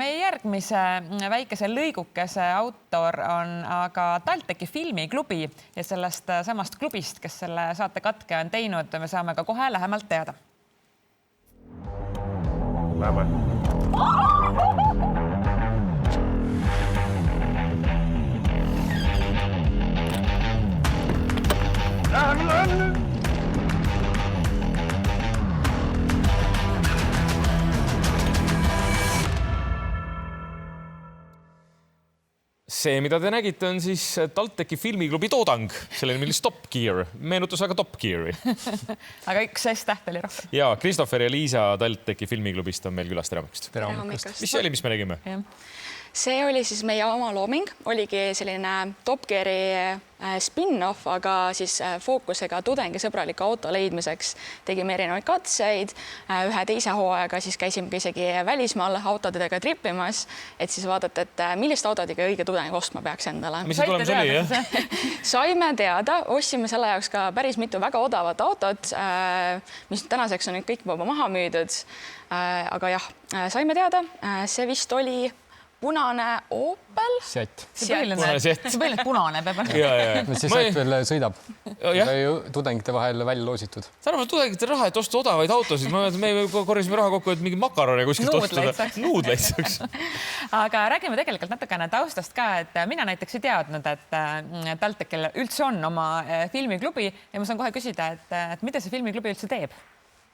meie järgmise väikese lõigukese autor on aga TalTechi filmiklubi ja sellest samast klubist, kes selle saate katke on teinud, me saame ka kohe lähemalt teada. Lähme. See, mida te nägite, on siis TalTechi filmiklubi toodang, selle nimel Top Gear. Meenutus aga Top Geari. Aga üks S-täht oli rohkem. Ja Christopher ja Liisa TalTechi filmiklubist on meil külas. Tere hommikust. Mis see oli, mis me nägime? See oli siis meie oma looming, oligi selline Top Geari spin-off, aga siis fookusega tudengisõbraliku auto leidmiseks tegime erinevaid katseid. Ühe teise hooaega siis käisime isegi välismaal autodega trippimas, et siis vaadata, et millist autot ikka õige tudeng ostma peaks endale. Mis see tulemus oli, jah? Saime teada, ostsime selle jaoks ka päris mitu väga odavat autot, mis tänaseks on nüüd kõik juba maha müüdud. Aga jah, saime teada, see vist oli punane Opel. Seat. See põhiliselt punane peab olema. See Seat veel sõidab. Tudengite vahel välja loositud. See arvab tudengite raha, et osta odavaid autosid. Me korjasime raha kokku, et mingi makarone kuskilt osta. Nuudleid saaks. Aga räägime tegelikult natukene taustast ka, et mina näiteks ei teadnud, et TalTechil üldse on oma filmiklubi ja ma saan kohe küsida, et mida see filmiklubi üldse teeb?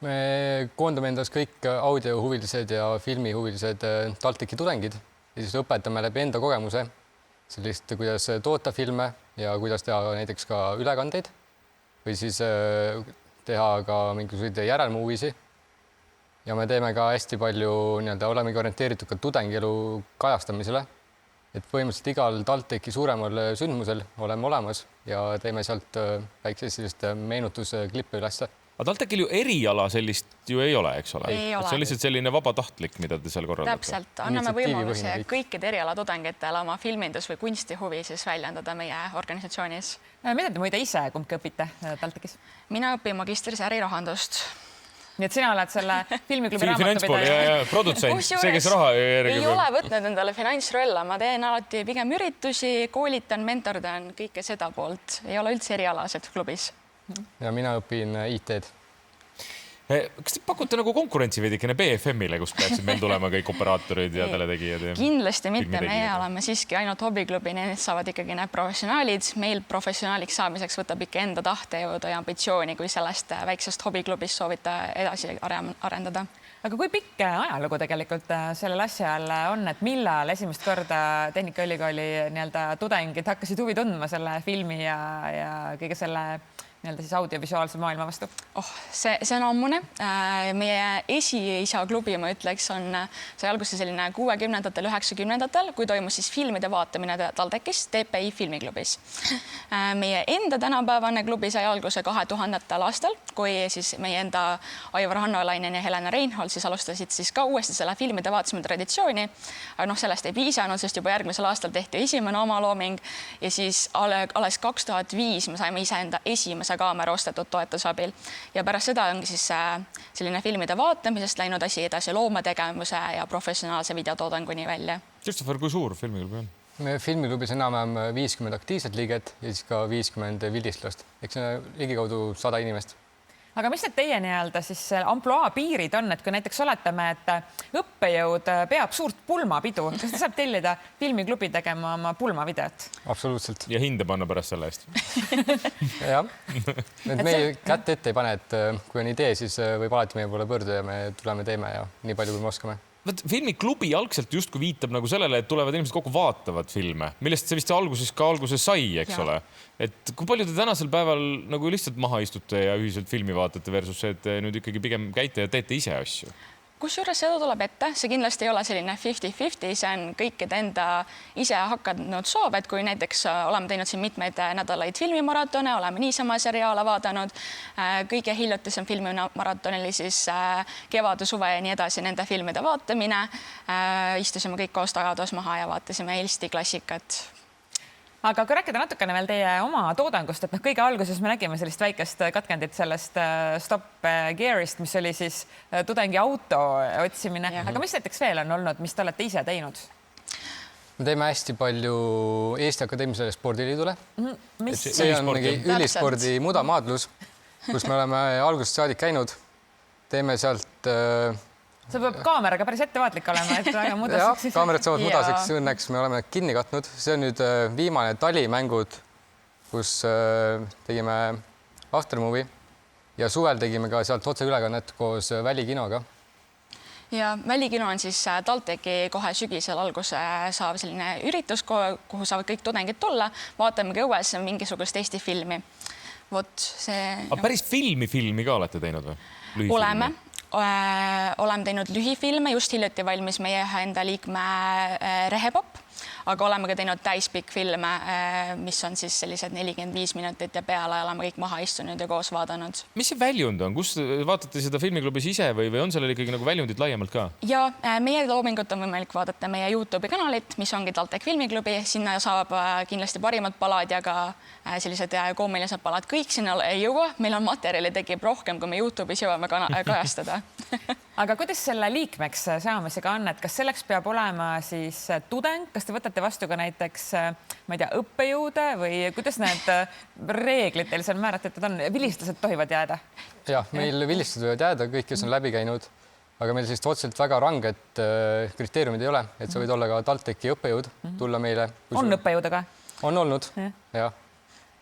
Me koondame endas kõik audiohuvilised ja filmihuvilised TalTechi tudengid. Ja siis õpetame läbi enda kogemuse sellist, kuidas toota filme ja kuidas teha näiteks ka ülekandeid või siis teha ka mingisuguseid järelmuuvisi. Ja me teeme ka hästi palju, olemegi orienteeritud ka tudengielu kajastamisele, et põhimõtteliselt igal TalTechi suuremal sündmusel oleme olemas ja teeme sealt väikseid sellist meenutusklippe üles. Aga TalTechil ju eriala sellist ju ei ole, eks ole? Ei ole. See on lihtsalt selline vabatahtlik, mida te seal korraldate. Täpselt, anname võimaluse kõikide eriala tudengitele oma filmindus- või kunstihuvi siis väljendada meie organisatsioonis. Mida te muide ise kumbki õpite TalTechis? Mina õpin magistris ärirahandust. Nii et sina oled selle filmiklubi raamatupidajad ja produtsent, see, kes raha järgi ei ole võtnud endale finantsrolla. Ma teen alati pigem üritusi, koolitan, mentordan kõike seda poolt. Ei ole üldse erialased klubis. Ja mina õpin IT-d. Kas te pakute nagu konkurentsi veidikene BFM-ile, kus peaksid meil tulema kõik operaatorid ja teletegijad? Kindlasti mitte. Meie oleme siiski ainult hobiklubi, need saavad ikkagi need professionaalid. Meil professionaaliks saamiseks võtab ikka enda tahtejõudu ja ambitsiooni, kui sellest väiksest hobiklubist soovita edasi arendada. Aga kui pikk ajalugu tegelikult sellel asjal on, et millal esimest korda Tehnikaülikooli tudengid hakkasid huvi tundma selle filmi ja kõige selle siis audiovisuaalse maailma vastu? See on ammune. Meie esiisa klubi, ma ütleks, sai alguse selline 60-ndatel, 90-ndatel, kui toimus siis filmide vaatamine TalTechis, TPI filmiklubis. Meie enda tänapäevane klubi sai alguse 2000. aastal, kui siis meie enda Aivar Hannolainen ja Helena Reinhold siis alustasid siis ka uuesti selle filmide vaatamise traditsiooni. Aga sellest ei piisanud, sest juba järgmisel aastal tehti esimene oma looming ja siis alles 2005 me saime iseenda esimese kaamera ostetud toetusabil. Ja pärast seda ongi siis selline filmide vaatamisest läinud asi edasi loomategevuse ja professionaalse videotoodanguni välja. Christopher, kui suur filmiklubi on? Me filmiklubis enam-vähem 50 aktiivset liiget ja siis ka 50 vildistlast. Eks see on ligikaudu 100 inimest. Aga mis need teie siis amploa piirid on, et kui näiteks oletame, et õppejõud peab suurt pulmapidu, kas ta saab tellida filmiklubi tegema oma pulmavideot? Absoluutselt. Ja hinde panna pärast selle eest. Jah. Meie kätt ette ei pane, et kui on idee, siis võib alati meie poole pöörduda ja me tuleme teeme ja nii palju, kui me oskame. Filmiklubi algselt justkui viitab nagu sellele, et tulevad inimesed kokku vaatavad filme, millest see vist alguses sai, eks ole. Et kui palju te tänasel päeval nagu lihtsalt maha istute ja ühiselt filmi vaatate versus see, et nüüd ikkagi pigem käite ja teete ise asju? Kusjuures seda tuleb ette, see kindlasti ei ole selline 50-50, see on kõikide enda ise hakanud soov, et kui näiteks oleme teinud siin mitmeid nädalaid filmimaratone, oleme niisama seriaale vaadanud, kõige hiljutisem filmimaratoni oli siis kevade, suve ja nii edasi nende filmide vaatamine, istusime kõik koos tagatoas maha ja vaatasime Eesti klassikat. aga kui rääkida natukene veel teie oma toodangust, et kõige alguses me nägime sellist väikest katkendit sellest Stop Gear'ist, mis oli siis tudengi auto otsimine, aga mis näiteks veel on olnud, mis te olete ise teinud? me teeme hästi palju Eesti Akadeemilisele Spordiliidule. See on mingi ülispordi mudamaadlus, kus me oleme algusest saadik käinud. Teeme sealt see peab kaameraga päris ettevaatlik olema, et väga mudaseks. Jah, kaamerad saavad mudaseks, õnneks me oleme kinni katnud. See on nüüd viimane talimängud, kus tegime aftermovie ja suvel tegime ka sealt otseülekannet koos Välikinoga. Ja Välikino on siis TalTechi kohe sügisel alguse saav selline üritus, kuhu saavad kõik tudengid tulla. Vaatame ka õues mingisugust Eesti filmi. Vot see... Aga päris filmi ka olete teinud või? Oleme teinud lühifilme, just hiljuti valmis meie enda liikme Rehepop, aga oleme ka teinud täispikk filme, mis on siis sellised 45 minutit ja peale oleme kõik maha istunud ja koos vaadanud. Mis see väljund on? Kus vaatate seda filmiklubis ise või on sellel ikkagi nagu väljundid laiemalt ka? Ja meie loomingut on võimalik vaadata meie YouTube'i kanalit, mis ongi TalTech filmiklubi. Sinna saab kindlasti parimad palad ja ka sellised koomilised palad. Kõik sinna ei jõua. Meil on materjali tekib rohkem, kui me YouTube'is jõuame kajastada. Aga kuidas selle liikmeks saamisega on, et kas selleks peab olema siis tudeng, kas te võtate vastu ka näiteks, ma ei tea, õppejõude või kuidas need reeglid teil seal määratletud on? Vilistused tohivad jääda? Jah, meil vilistused võivad jääda, kõik, kes on läbi käinud, aga meil sellist otseselt väga ranged kriteeriumid ei ole, et sa võid olla ka TalTechi õppejõud, tulla meile. On õppejõude ka? On olnud, jah.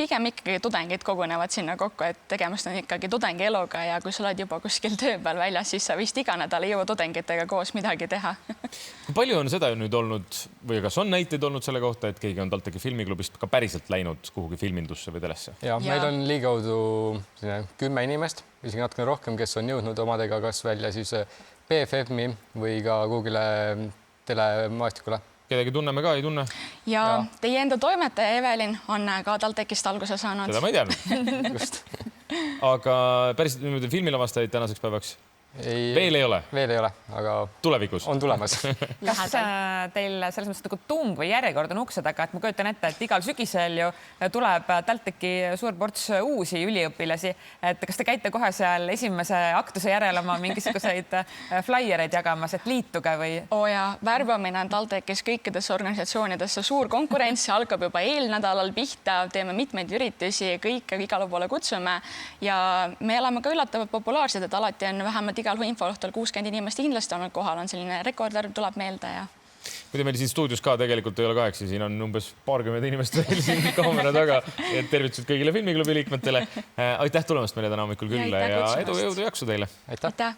Pigem ikkagi tudengid kogunevad sinna kokku, et tegemist on ikkagi tudengi eluga ja kui sa oled juba kuskil töö peal väljas, siis sa vist iga nädal ei jõua tudengitega koos midagi teha. Kui palju on seda nüüd olnud või kas on näiteid olnud selle kohta, et keegi on TalTechi filmiklubist ka päriselt läinud kuhugi filmindusse või telesse? Ja meil on ligikaudu 10 inimest, isegi natuke rohkem, kes on jõudnud omadega kas välja siis BFM-i või ka Google'e telemaastikule. Kedagi tunneme ka, ei tunne? Ja teie enda toimetaja Evelin on ka TalTechist alguse saanud. Seda ma ei teadnud. Just. Aga päris filmilavastajaid tänaseks päevaks? Veel ei ole? Veel ei ole, aga tulevikus on tulemas. Kas teil selles mõttes nagu tung või järjekord on ukse taga, et ma kujutan ette, et igal sügisel ju tuleb TalTechi suur ports uusi üliõpilasi, et kas te käite kohe seal esimese aktuse järel oma mingisuguseid flaiereid jagamas, et liituge või? Ja värbamine on TalTechis kõikidesse organisatsioonidesse suur konkurents, algab juba eelnädalal pihta, teeme mitmeid üritusi, kõike igale poole kutsume ja me oleme ka üllatavalt populaarsed, et alati on vähemalt igal infoõhtul 60 inimest kindlasti olnud kohal, on selline rekordarv, tuleb meelde ja... Kui te meil siin stuudios ka tegelikult ei ole 8, siin on umbes paarkümmend inimest veel siin kaamera taga. Tervitused kõigile filmiklubi liikmetele. Aitäh tulemast meile täna hommikul külla ja edu, jõudu, jaksu teile. Aitäh!